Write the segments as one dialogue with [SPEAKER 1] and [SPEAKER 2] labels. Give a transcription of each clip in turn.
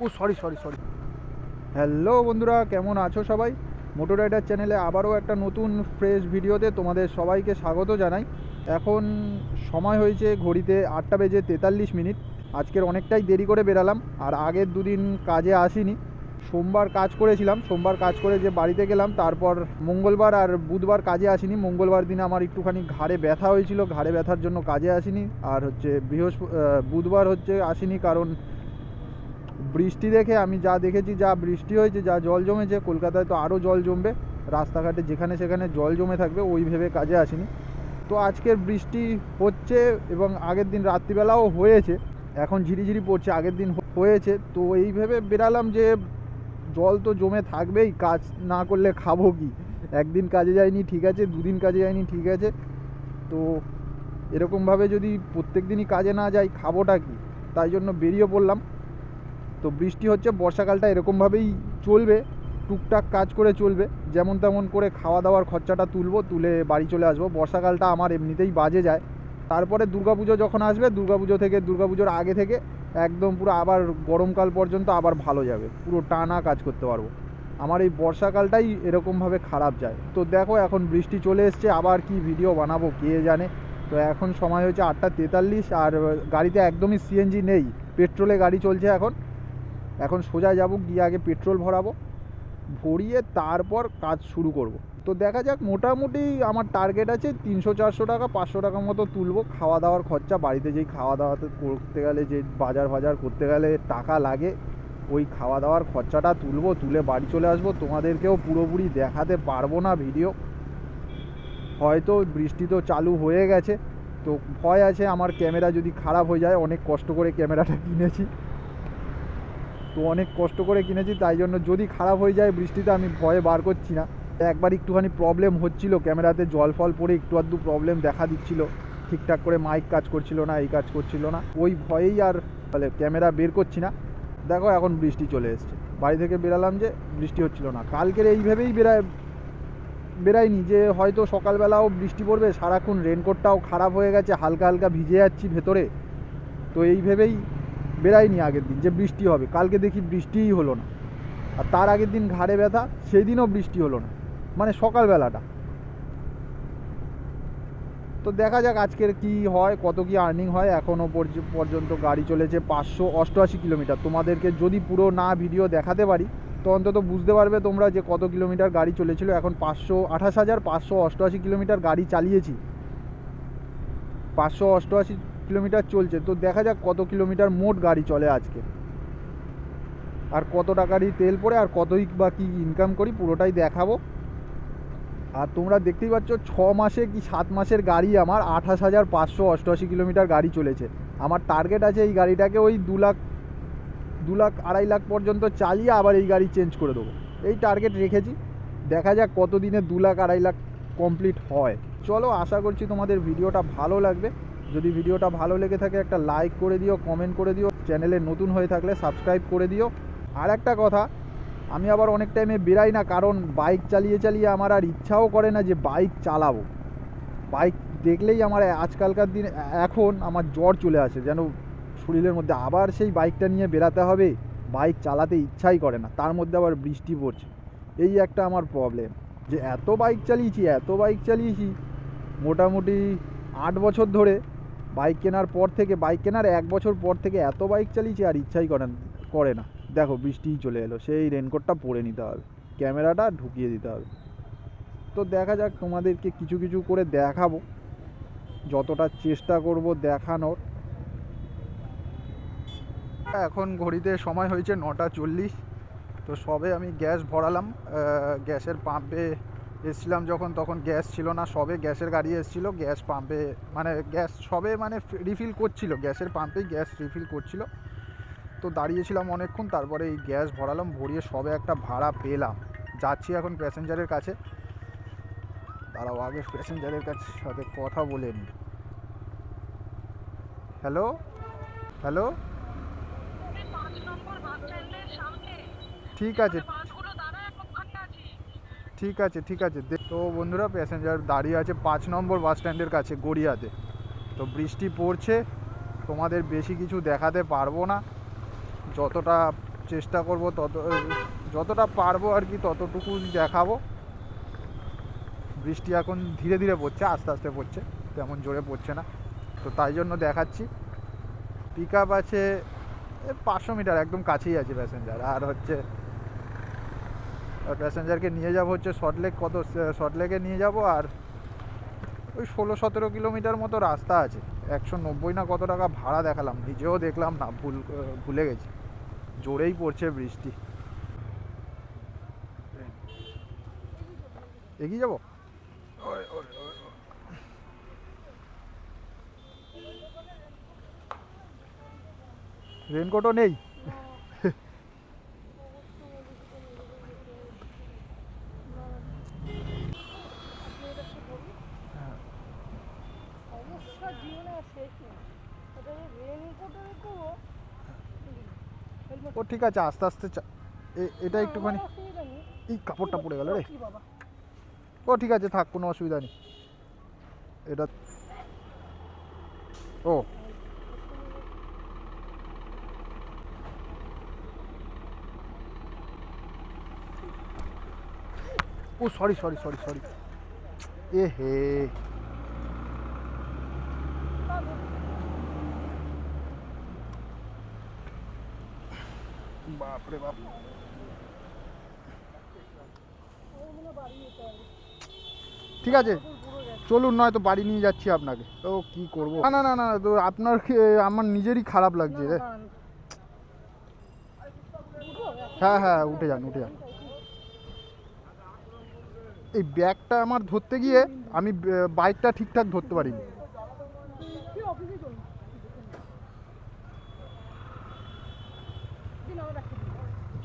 [SPEAKER 1] ও sorry sorry sorry hello বন্ধুরা, কেমন আছো সবাই? মোটর রাইডার চ্যানেলে আবারও একটা নতুন ফ্রেশ ভিডিওতে তোমাদের সবাইকে স্বাগত জানাই। এখন সময় হয়েছে ঘড়িতে 8:43। আজকের অনেকটাই দেরি করে বেরালাম, আর আগের দুদিন কাজে আসিনি। সোমবার কাজ করেছিলাম, সোমবার কাজ করে যে বাড়িতে গেলাম, তারপর মঙ্গলবার আর বুধবার কাজে আসিনি। মঙ্গলবার দিনে আমার একটুখানি ঘাড়ে ব্যথা হয়েছিল, ঘাড়ে ব্যথার জন্য কাজে আসিনি। আর বুধবার আসিনি, কারণ বৃষ্টি দেখে আমি যা দেখেছি, যা বৃষ্টি হয়েছে, যা জল জমেছে, কলকাতায় তো আরও জল জমবে, রাস্তাঘাটে যেখানে সেখানে জল জমে থাকবে, ওই ভেবে কাজে আসিনি। তো আজকের বৃষ্টি হচ্ছে এবং আগের দিন রাত্রিবেলাও হয়েছে, এখন ঝিরিঝিরি পড়ছে, আগের দিন হয়েছে। তো এই ভেবে বেরালাম যে জল তো জমে থাকবেই, কাজ না করলে খাবো কি? একদিন কাজে যায়নি ঠিক আছে, দুদিন কাজে যায়নি ঠিক আছে, তো এরকমভাবে যদি প্রত্যেক দিনই কাজে না যাই খাবোটা কি? তাই জন্য বেরিয়ে পড়লাম। তো বৃষ্টি হচ্ছে, বর্ষাকালটা এরকমভাবেই চলবে, টুকটাক কাজ করে চলবে, যেমন তেমন করে খাওয়া দাওয়ার খরচাটা তুলে বাড়ি চলে আসবো। বর্ষাকালটা আমার এমনিতেই বাজে যায়। তারপরে দুর্গাপুজো যখন আসবে, দুর্গাপুজোর আগে থেকে একদম পুরো আবার গরমকাল পর্যন্ত আবার ভালো যাবে, পুরো টানা কাজ করতে পারবো। আমার এই বর্ষাকালটাই এরকমভাবে খারাপ যায়। তো দেখো, এখন বৃষ্টি চলে এসছে, আবার কি ভিডিও বানাবো কে জানে। তো এখন সময় হয়েছে 8:43, আর গাড়িতে একদমই সিএনজি নেই, পেট্রোলে গাড়ি চলছে। এখন সোজা যাব, গিয়ে আগে পেট্রোল ভরিয়ে তারপর কাজ শুরু করব। তো দেখা যাক, মোটামুটি আমার টার্গেট আছে 300-400 টাকা, 500 টাকা মতো তুলবো খাওয়া দাওয়ার খরচা। বাড়িতে যেই খাওয়া দাওয়াতে করতে গেলে, যে বাজার করতে গেলে টাকা লাগে, ওই খাওয়া দাওয়ার খরচাটা তুলে বাড়ি চলে আসবো। তোমাদেরকেও পুরোপুরি দেখাতে পারবো না ভিডিও, হয়তো বৃষ্টি তো চালু হয়ে গেছে। তো ভয় আছে আমার ক্যামেরা যদি খারাপ হয়ে যায়, অনেক কষ্ট করে ক্যামেরাটা কিনেছি, তাই জন্য যদি খারাপ হয়ে যায় বৃষ্টিতে, আমি ভয়ে বার করছি না। একবার একটুখানি প্রবলেম হচ্ছিল, ক্যামেরাতে জল ফল পড়ে একটু আধটু প্রবলেম দেখা দিচ্ছিল, ঠিকঠাক করে মাইক কাজ করছিল না, এই কাজ করছিল না, ওই ভয়েই আর ক্যামেরা বের করছি না। দেখো, এখন বৃষ্টি চলে এসছে, বাড়ি থেকে বেরালাম যে বৃষ্টি হচ্ছিল না। কালকের এই ভেবেই বেরাইনি যে হয়তো সকালবেলাও বৃষ্টি পড়বে, সারাক্ষণ রেনকোটটাও খারাপ হয়ে গেছে, হালকা হালকা ভিজে যাচ্ছি ভেতরে। তো এই ভেবেই বেরাইনি আগের দিন যে বৃষ্টি হবে। কালকে দেখি বৃষ্টিই হলো না, আর তার আগের দিন ঘাড়ে ব্যথা, সেই দিনও বৃষ্টি হলো না, মানে সকালবেলাটা। তো দেখা যাক আজকের কি হয়, কত কি আর্নিং হয়। এখনও পর্যন্ত গাড়ি চলেছে 588 কিলোমিটার। তোমাদেরকে যদি পুরো না ভিডিও দেখাতে পারি, তো অন্তত বুঝতে পারবে তোমরা যে কত কিলোমিটার গাড়ি চলেছিল। এখন 528,588 কিলোমিটার গাড়ি চালিয়েছি, 588 কিলোমিটার চলছে। তো দেখা যাক কত কিলোমিটার মোট গাড়ি চলে আজকে, আর কত টাকারই তেল পড়ে, আর কতই বা কী ইনকাম করি, পুরোটাই দেখাবো। আর তোমরা দেখতেই পাচ্ছ, 6 মাসে কি 7 মাসের গাড়ি আমার 28,588 কিলোমিটার গাড়ি চলেছে। আমার টার্গেট আছে এই গাড়িটাকে ওই 2 লাখ 2.5 লাখ পর্যন্ত চালিয়ে আবার এই গাড়ি চেঞ্জ করে দেবো, এই টার্গেট রেখেছি। দেখা যাক কত দিনে 2.5 লাখ কমপ্লিট হয়। চলো, আশা করছি তোমাদের ভিডিওটা ভালো লাগবে। যদি ভিডিওটা ভালো লেগে থাকে, একটা লাইক করে দিও, কমেন্ট করে দিও, চ্যানেলে নতুন হয়ে থাকলে সাবস্ক্রাইব করে দিও। আর একটা কথা, আমি আবার অনেক টাইমে বেরাই না, কারণ বাইক চালিয়ে আমার আর ইচ্ছাও করে না যে বাইক চালাবো। বাইক দেখলেই আমার আজকালকার দিন এখন আমার জ্বর চলে আসে, যেন শরীরের মধ্যে আবার সেই বাইকটা নিয়ে বেরাতে হবে, বাইক চালাতে ইচ্ছাই করে না। তার মধ্যে আবার বৃষ্টি পড়ছে, এই একটা আমার প্রবলেম, যে এত বাইক চালিয়েছি মোটামুটি 8 বছর ধরে। বাইক কেনার 1 বছর পর থেকে এত বাইক চালিয়েছি, আর ইচ্ছাই করে না। দেখো, বৃষ্টিই চলে এলো, সেই রেনকোটটা পরে নিতে হবে, ক্যামেরাটা ঢুকিয়ে দিতে হবে। তো দেখা যাক, তোমাদেরকে কিছু কিছু করে দেখাবো, যতটা চেষ্টা করব দেখানোর। এখন ঘড়িতে সময় হয়েছে 9:40। তো সবে আমি গ্যাস ভরালাম, গ্যাসের পাম্পে এসেছিলাম যখন, তখন গ্যাস ছিল না, সবে গ্যাসের গাড়ি এসেছিলো, গ্যাস পাম্পে গ্যাস সবে রিফিল করছিল, গ্যাসের পাম্পেই গ্যাস রিফিল করছিল। তো দাঁড়িয়েছিলাম অনেকক্ষণ, তারপরে এই গ্যাস ভরিয়ে সবে একটা ভাড়া পেলাম। যাচ্ছি এখন প্যাসেঞ্জারের কাছে, তারাও আগে প্যাসেঞ্জারের সাথে কথা বলে নিই। হ্যালো, ঠিক আছে তো বন্ধুরা, প্যাসেঞ্জার দাঁড়িয়ে আছে 5 নম্বর বাস স্ট্যান্ডের কাছে, গড়িয়াতে। তো বৃষ্টি পড়ছে, তোমাদের বেশি কিছু দেখাতে পারবো না, যতটা চেষ্টা করব যতটা পারবো আর কি ততটুকু দেখাবো। বৃষ্টি এখন ধীরে ধীরে পড়ছে, আস্তে আস্তে পড়ছে, তেমন জোরে পড়ছে না, তো তাই জন্য দেখাচ্ছি। পিক আপ আছে 500 মিটার, একদম কাছেই আছে প্যাসেঞ্জার। আর হচ্ছে প্যাসেঞ্জারকে নিয়ে যাব হচ্ছে সল্টলেক, সল্টলেকে নিয়ে যাব। আর ওই 16-17 কিলোমিটার মতো রাস্তা আছে। 190 না কত টাকা ভাড়া দেখালাম, নিজেও দেখলাম না, ভুলে গেছি। জোরেই পড়ছে বৃষ্টি। এগিয়ে যাব, রেনকোটও নেই। ও ঠিক আছে, আস্তে আস্তে এটা একটুখানি, এই কাপড়টা পড়ে গেল রে। ও ঠিক আছে, থাক, কোনো অসুবিধা নেই। এটা ও ও সরি সরি সরি সরি, এ হে, বাপরে বাপ। ঠিক আছে চলুন, নয়তো বাড়ি নিয়ে যাচ্ছি আপনাকে। তো কি করবো, না না না না, তো আপনার আমার নিজেরই খারাপ লাগছে রে। হ্যাঁ হ্যাঁ, উঠে যান উঠে যান। এই ব্যাগটা আমার ধরতে গিয়ে আমি বাইকটা ঠিকঠাক ধরতে পারিনি।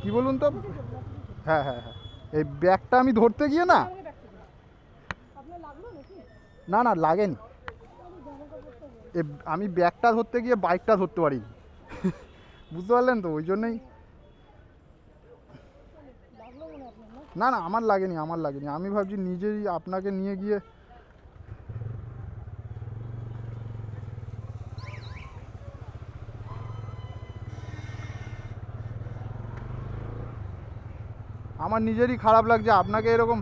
[SPEAKER 1] কি বলুন তো, হ্যাঁ হ্যাঁ হ্যাঁ, এই ব্যাগটা আমি ধরতে গিয়ে না, না না লাগেনি, আমি ব্যাগটা ধরতে গিয়ে বাইকটা ধরতে পারিনি। বুঝতে পারলেন তো, ওই জন্যই। না না, আমার লাগেনি, আমার লাগেনি। আমি ভাবছি নিজেই আপনাকে নিয়ে গিয়ে, আমার নিজেরই খারাপ লাগছে আপনাকে এরকম।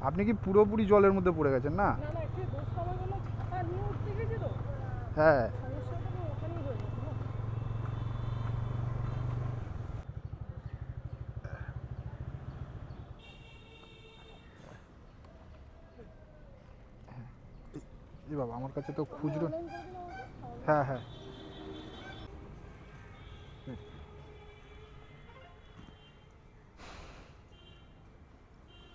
[SPEAKER 1] আপনি কি পুরোপুরি জলের মধ্যে পড়ে গেছেন? না হ্যাঁ, এই বাবা, আমার কাছে তো খুচরো, হ্যাঁ হ্যাঁ।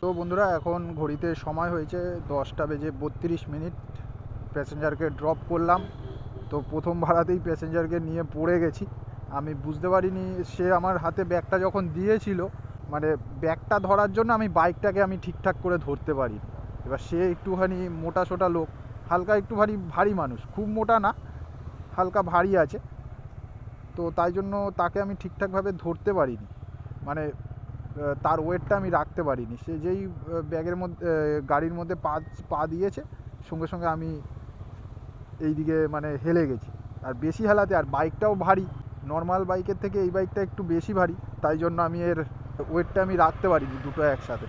[SPEAKER 1] তো বন্ধুরা, এখন ঘড়িতে সময় হয়েছে 10:32। প্যাসেঞ্জারকে ড্রপ করলাম। তো প্রথম ভাড়াতেই প্যাসেঞ্জারকে নিয়ে পড়ে গেছি। আমি বুঝতে পারিনি, সে আমার হাতে ব্যাগটা যখন দিয়েছিল, মানে ব্যাগটা ধরার জন্য আমি বাইকটাকে ঠিকঠাক করে ধরতে পারি। এবার সে একটুখানি মোটা সোটা লোক, হালকা একটু ভারী মানুষ, খুব মোটা না, হালকা ভারী আছে। তো তাই জন্য তাকে আমি ঠিকঠাকভাবে ধরতে পারিনি, মানে তার ওয়েটটা আমি রাখতে পারিনি। সে যেই ব্যাগের মধ্যে, গাড়ির মধ্যে পা দিয়েছে, সঙ্গে সঙ্গে আমি এই দিকে মানে হেলে গেছি। আর বেশি হেলাতে, আর বাইকটাও ভারী, নর্মাল বাইকের থেকে এই বাইকটা একটু বেশি ভারী, তাই জন্য আমি এর ওয়েটটা আমি রাখতে পারিনি দুটো একসাথে।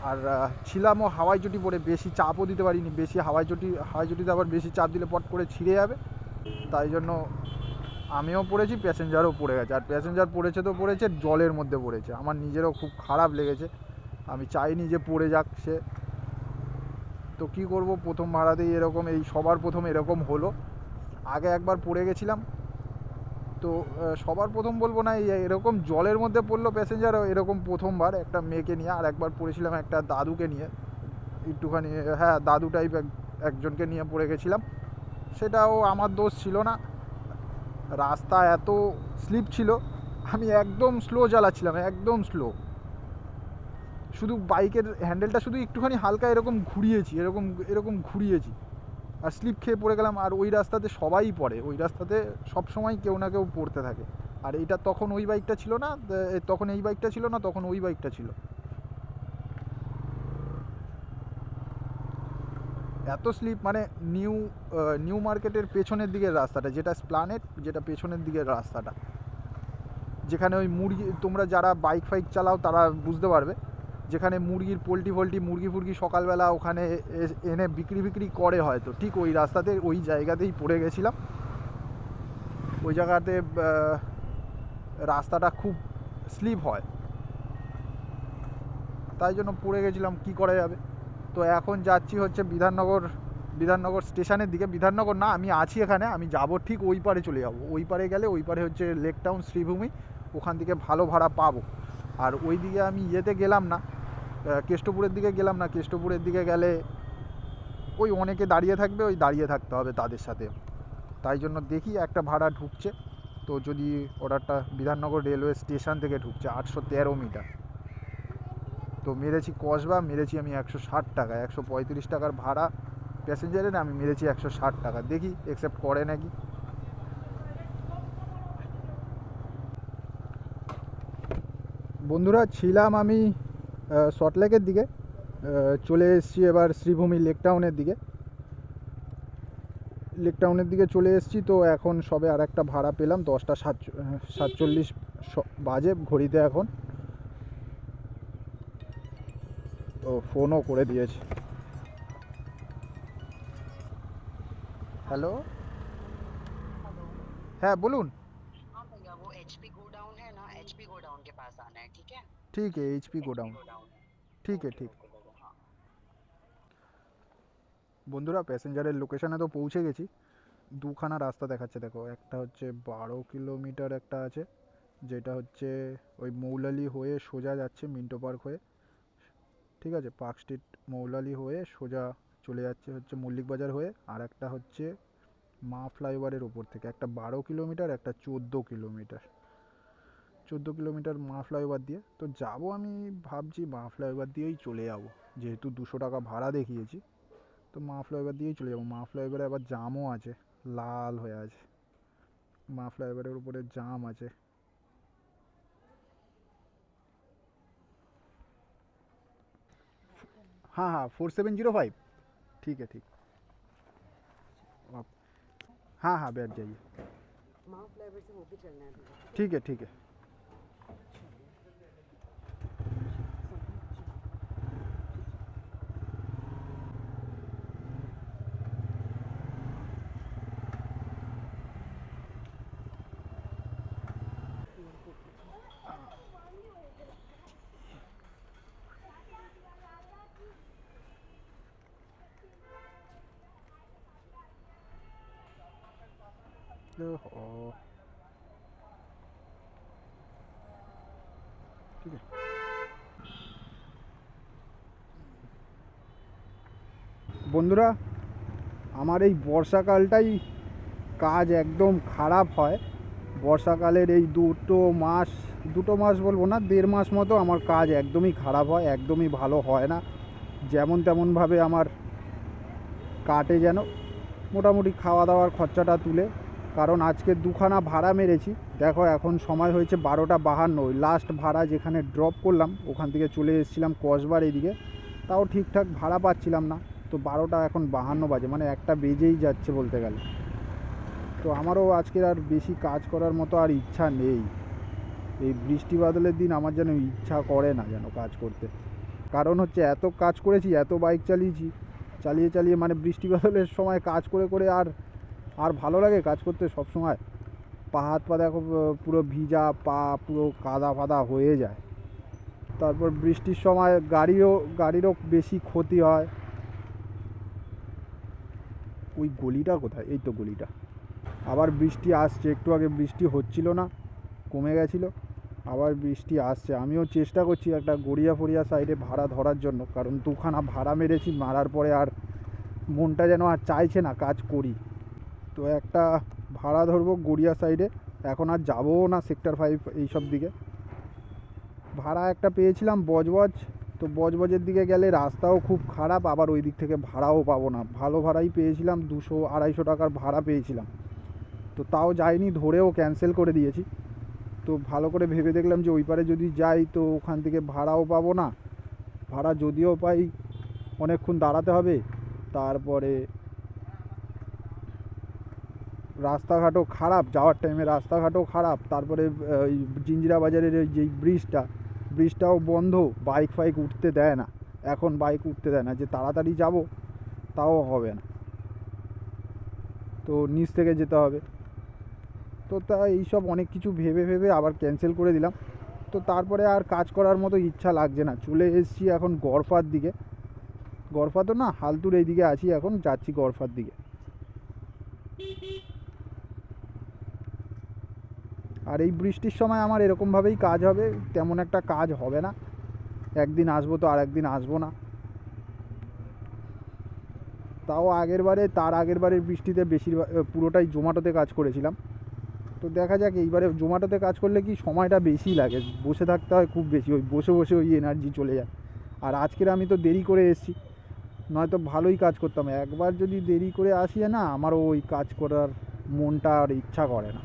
[SPEAKER 1] আর ছিলামও হাওয়াই চটি পরে, বেশি চাপও দিতে পারিনি। বেশি হাওয়াই চটিতে আবার বেশি চাপ দিলে পট করে ছিঁড়ে যাবে, তাই জন্য আমিও পড়েছি, প্যাসেঞ্জারও পড়ে গেছে। আর প্যাসেঞ্জার পড়েছে তো পড়েছে, জলের মধ্যে পড়েছে। আমার নিজেরও খুব খারাপ লেগেছে, আমি চাইনি যে পড়ে যাক সে। তো কী করব, প্রথম ভাড়াতেই এরকম, এই সবার প্রথম এরকম হলো। আগে একবার পড়ে গেছিলাম, তো সবার প্রথম বলবো না, এরকম জলের মধ্যে পড়লো প্যাসেঞ্জার, এরকম প্রথমবার। একটা মেয়েকে নিয়ে, আর একবার পড়েছিলাম একটা দাদুকে নিয়ে, একটুখানি, হ্যাঁ দাদু টাইপ একজনকে নিয়ে পড়ে গেছিলাম। সেটাও আমার দোষ ছিল না, রাস্তা এত স্লিপ ছিল, আমি একদম স্লো চালাচ্ছিলাম, একদম স্লো। শুধু বাইকের হ্যান্ডেলটা শুধু একটুখানি হালকা এরকম ঘুরিয়েছি, এরকম ঘুরিয়েছি, আর স্লিপ খেয়ে পড়ে গেলাম। আর ওই রাস্তাতে সবাই পড়ে, ওই রাস্তাতে সব সময় কেউ না কেউ পড়তে থাকে। আর এইটা তখন ওই বাইকটা ছিল না, তখন এই বাইকটা ছিল না, তখন ওই বাইকটা ছিল। এত স্লিপ, মানে নিউ মার্কেটের পেছনের দিকের রাস্তাটা, যেটা স্প্লানেট, যেটা পেছনের দিকের রাস্তাটা, যেখানে ওই মুরগি, তোমরা যারা বাইক ফাইক চালাও তারা বুঝতে পারবে, যেখানে মুরগির পোলট্রি মুরগি ফুরগি সকালবেলা ওখানে এনে বিক্রি করে হয়তো, ঠিক ওই রাস্তাতে ওই জায়গাতেই পড়ে গেছিলাম। ওই জায়গাতে রাস্তাটা খুব স্লিপ হয়, তাই জন্য পড়ে গেছিলাম, কি করা যাবে। তো এখন যাচ্ছি হচ্ছে বিধাননগর স্টেশনের দিকে। বিধাননগর না, আমি আছি এখানে, আমি যাব ঠিক ওই পারে চলে যাব। ওই পারে গেলে ওই পারে হচ্ছে লেক টাউন শ্রীভূমি, ওখান থেকে ভালো ভাড়া পাবো। আর ওই দিকে আমি ইয়েতে গেলাম না, কেষ্টপুরের দিকে গেলাম না। কেষ্টপুরের দিকে গেলে ওই অনেকে দাঁড়িয়ে থাকবে, ওই দাঁড়িয়ে থাকতে হবে তাদের সাথে। তাই জন্য দেখি একটা ভাড়া ঢুকছে, তো যদি অর্ডারটা বিধাননগর রেলওয়ে স্টেশন থেকে ঢুকছে 813 মিটার। তো মেরেছি কসবা, মেরেছি আমি 160 টাকা, 135 টাকার ভাড়া প্যাসেঞ্জারের, আমি মেরেছি 160 টাকা। দেখি অ্যাকসেপ্ট করে নাকি। বন্ধুরা, ছিলাম আমি সল্টলেকের দিকে, চলে এসেছি এবার শ্রীভূমি লেক টাউনের দিকে চলে এসেছি। তো এখন সবে আর একটা ভাড়া পেলাম, 10টা 47 বাজে ঘড়িতে এখন। তো ফোনও করে দিয়েছে। হ্যালো, হ্যাঁ বলুন।
[SPEAKER 2] हाँ भैया वो एचपी गोडाउन है ना, एचपी गोडाउन के पास आना है, ठीक है।
[SPEAKER 1] ठीक है, HP गोडाउन।
[SPEAKER 2] गोडाउन
[SPEAKER 1] ठीक है,
[SPEAKER 2] ओके
[SPEAKER 1] ठीक।
[SPEAKER 2] ओके भैया हाँ।
[SPEAKER 1] বন্ধুরা, প্যাসেঞ্জারের লোকেশানে তো পৌঁছে গেছি। দুখানা রাস্তা দেখাচ্ছে, দেখো, একটা হচ্ছে 12 কিলোমিটার একটা আছে, যেটা হচ্ছে ওই মৌলালি হয়ে সোজা যাচ্ছে মিন্টো পার্ক হয়ে, ঠিক আছে, পার্ক স্ট্রিট মৌলালি হয়ে সোজা চলে যাচ্ছে হচ্ছে মল্লিক বাজার হয়ে। আর একটা হচ্ছে মা ফ্লাইওভারের ওপর থেকে, একটা 12 কিলোমিটার, একটা 14 কিলোমিটার মা ফ্লাইওভার দিয়ে। তো যাব, আমি ভাবছি মা ফ্লাইওভার দিয়েই চলে যাব, যেহেতু 200 টাকা ভাড়া দেখিয়েছি। তো মা ফ্লাইওভার দিয়েই চলে যাবো। মা ফ্লাইওভারে আবার জামও আছে, লাল হয়ে আছে, মা ফ্লাইওভারের উপরে জাম আছে। हाँ हाँ 4705, ठीक है, ठीक। आप, हाँ हाँ बैठ जाइए,
[SPEAKER 2] माँ फ्लेवर से होके चलना है भैया।
[SPEAKER 1] ठीक है, ठीक है। ओहो, ठीक है। বন্ধুরা, আমার এই বর্ষাকালটাই কাজ একদম খারাপ হয়। বর্ষাকালের এই দুটো মাস বলবো না, 1.5 মাস মতো আমার কাজ একদমই খারাপ হয়, একদমই ভালো হয় না। যেমন তেমনভাবে আমার কাটে যেন, মোটামুটি খাওয়া দাওয়ার খরচাটা তুলে। কারণ আজকে দুখানা ভাড়া মেরেছি। দেখো, এখন সময় হয়েছে 12:52। ওই লাস্ট ভাড়া যেখানে ড্রপ করলাম ওখান থেকে চলে এসেছিলাম কসবার এদিকে, তাও ঠিকঠাক ভাড়া পাচ্ছিলাম না। তো 12টা এখন 52 বাজে, মানে একটা বেজেই যাচ্ছে বলতে গেলে। তো আমারও আজকের আর বেশি কাজ করার মতো আর ইচ্ছা নেই। এই বৃষ্টি বাদলের দিন আমার যেন ইচ্ছা করে না যেন কাজ করতে। কারণ হচ্ছে এত কাজ করেছি, এত বাইক চালিয়ে মানে বৃষ্টি বাদলের সময় কাজ করে আর ভালো লাগে কাজ করতে সব সময়। হাত পা দেখো পুরো ভিজা, পা পুরো কাদা ফাদা হয়ে যায়। তারপর বৃষ্টির সময় গাড়িরও বেশি ক্ষতি হয়। ওই গলিটা কোথায়? এই তো গলিটা। আবার বৃষ্টি আসছে, একটু আগে বৃষ্টি হচ্ছিল না, কমে গেছিলো, আবার বৃষ্টি আসছে। আমিও চেষ্টা করছি একটা গড়িয়া সাইডে ভাড়া ধরার জন্য, কারণ দুখানা ভাড়া মেরেছি, মারার পরে আর মনটা যেন আর চাইছে না কাজ করি। তো একটা ভাড়া ধরবো গড়িয়া সাইডে, এখন আর যাবো না সেক্টর 5 এইসব দিকে। ভাড়া একটা পেয়েছিলাম বজবজ, তো বজবজের দিকে গেলে রাস্তাও খুব খারাপ, আবার ওই দিক থেকে ভাড়াও পাবো না। ভালো ভাড়াই পেয়েছিলাম, 200-250 টাকার ভাড়া পেয়েছিলাম। তো তাও যাইনি, ধরেও ক্যান্সেল করে দিয়েছি। তো ভালো করে ভেবে দেখলাম যে ওই পারে যদি যাই তো ওখান থেকে ভাড়াও পাবো না, ভাড়া যদিও পাই অনেকক্ষণ দাঁড়াতে হবে, তারপরে রাস্তাঘাটও খারাপ, যাওয়ার টাইমে রাস্তাঘাটও খারাপ। তারপরে ওই জিঞ্জিরা বাজারের ওই যেই ব্রিজটাও বন্ধ, বাইক ফাইক উঠতে দেয় না, এখন বাইক উঠতে দেয় না, যে তাড়াতাড়ি যাব তাও হবে না, তো নিচ থেকে যেতে হবে। তো তাই এইসব অনেক কিছু ভেবে ভেবে আবার ক্যান্সেল করে দিলাম। তো তারপরে আর কাজ করার মতো ইচ্ছা লাগছে না, চলে এসেছি এখন গড়ফার দিকে। গড়ফা তো না, হালতুর এই দিকে আছি, এখন যাচ্ছি গড়ফার দিকে। আর এই বৃষ্টির সময় আমার এরকমভাবেই কাজ হবে, তেমন একটা কাজ হবে না। একদিন আসবো তো আর একদিন আসবো না। তাও তার আগের বারের বৃষ্টিতে বেশিরভাগ পুরোটাই জোম্যাটোতে কাজ করেছিলাম। তো দেখা যাক এইবারে জোম্যাটোতে কাজ করলে কি সময়টা বেশি লাগে, বসে থাকতে হয় খুব বেশি, ওই বসে বসে ওই এনার্জি চলে যায়। আর আজকের আমি তো দেরি করে এসেছি, নয়তো ভালোই কাজ করতাম। একবার যদি দেরি করে আসি না, আমারও ওই কাজ করার মনটা আর ইচ্ছা করে না।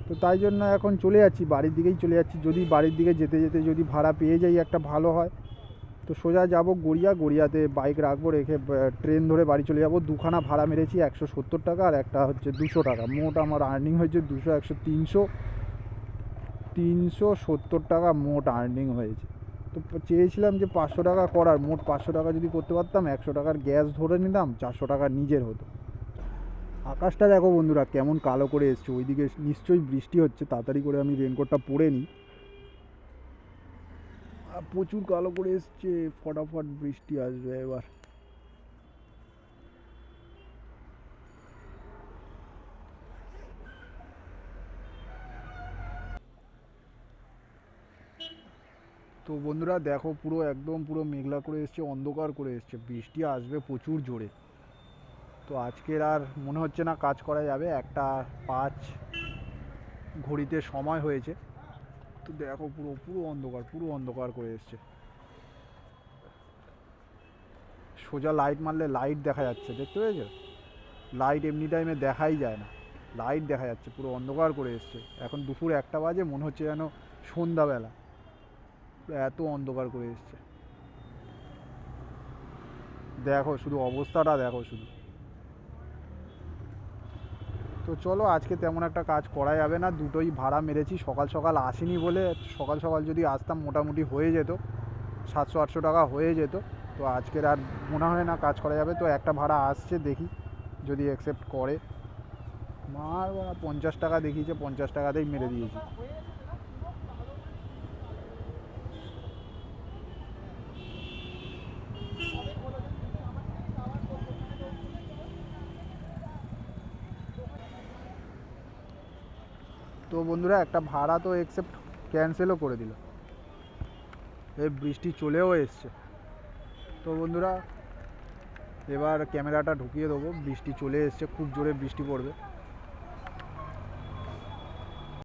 [SPEAKER 1] তো তাই জন্য এখন চলে যাচ্ছি, বাড়ির দিকেই চলে যাচ্ছি। যদি বাড়ির দিকে যেতে যেতে যদি ভাড়া পেয়ে যাই একটা ভালো হয়, তো সোজা যাব গড়িয়াতে বাইক রাখবো, রেখে ট্রেন ধরে বাড়ি চলে যাব। দুখানা ভাড়া মেরেছি 170 টাকা, আর একটা হচ্ছে 200 টাকা। মোট আমার আর্নিং হয়েছে 200, 100, 370 টাকা মোট আর্নিং হয়েছে। তো চেয়েছিলাম যে 500 টাকা করার, মোট 500 টাকা যদি করতে পারতাম, 100 টাকার গ্যাস ধরে নিতাম, 400 টাকা নিজের হতো। আকাশটা দেখো বন্ধুরা কেমন কালো করে এসছে, ওইদিকে নিশ্চয়ই বৃষ্টি হচ্ছে। তাড়াতাড়ি করে আমি রেনকোটটা পরে নিই। প্রচুর কালো করে এসছে, ফটাফট বৃষ্টি আসবে এবার। তো বন্ধুরা দেখো, পুরো মেঘলা করে এসছে, অন্ধকার করে এসছে, বৃষ্টি আসবে প্রচুর জোরে। তো আজকের আর মনে হচ্ছে না কাজ করা যাবে, 1:05 ঘড়িতে সময় হয়েছে। তো দেখো পুরো অন্ধকার করে এসছে। সোজা লাইট মারলে লাইট দেখা যাচ্ছে, দেখতে পেয়েছো? লাইট এমনি টাইমে দেখাই যায় না, লাইট দেখা যাচ্ছে, পুরো অন্ধকার করে এসছে। এখন দুপুর 1টা বাজে, মনে হচ্ছে যেন সন্ধ্যাবেলা, এত অন্ধকার করে এসছে। দেখো শুধু অবস্থাটা দেখো শুধু। তো চলো, আজকে তেমন একটা কাজ করা যাবে না, দুটোই ভাড়া মেরেছি। সকাল সকাল আসিনি বলে, সকাল সকাল যদি আসতাম মোটামুটি হয়ে যেত, 700-800 টাকা হয়ে যেত। তো আজকের আর মনে হয় না কাজ করা যাবে। তো একটা ভাড়া আসছে, দেখি যদি অ্যাকসেপ্ট করে। মার 50 টাকা দেখিয়েছে, 50 টাকাতেই মেরে দিয়েছি। তো বন্ধুরা একটা ভাড়া তো ক্যান্সেলও করে দিল, এই বৃষ্টি চলেও এসছে। তো বন্ধুরা এবার ক্যামেরাটা ঢুকিয়ে দেবো, বৃষ্টি চলে এসছে, খুব জোরে বৃষ্টি পড়বে।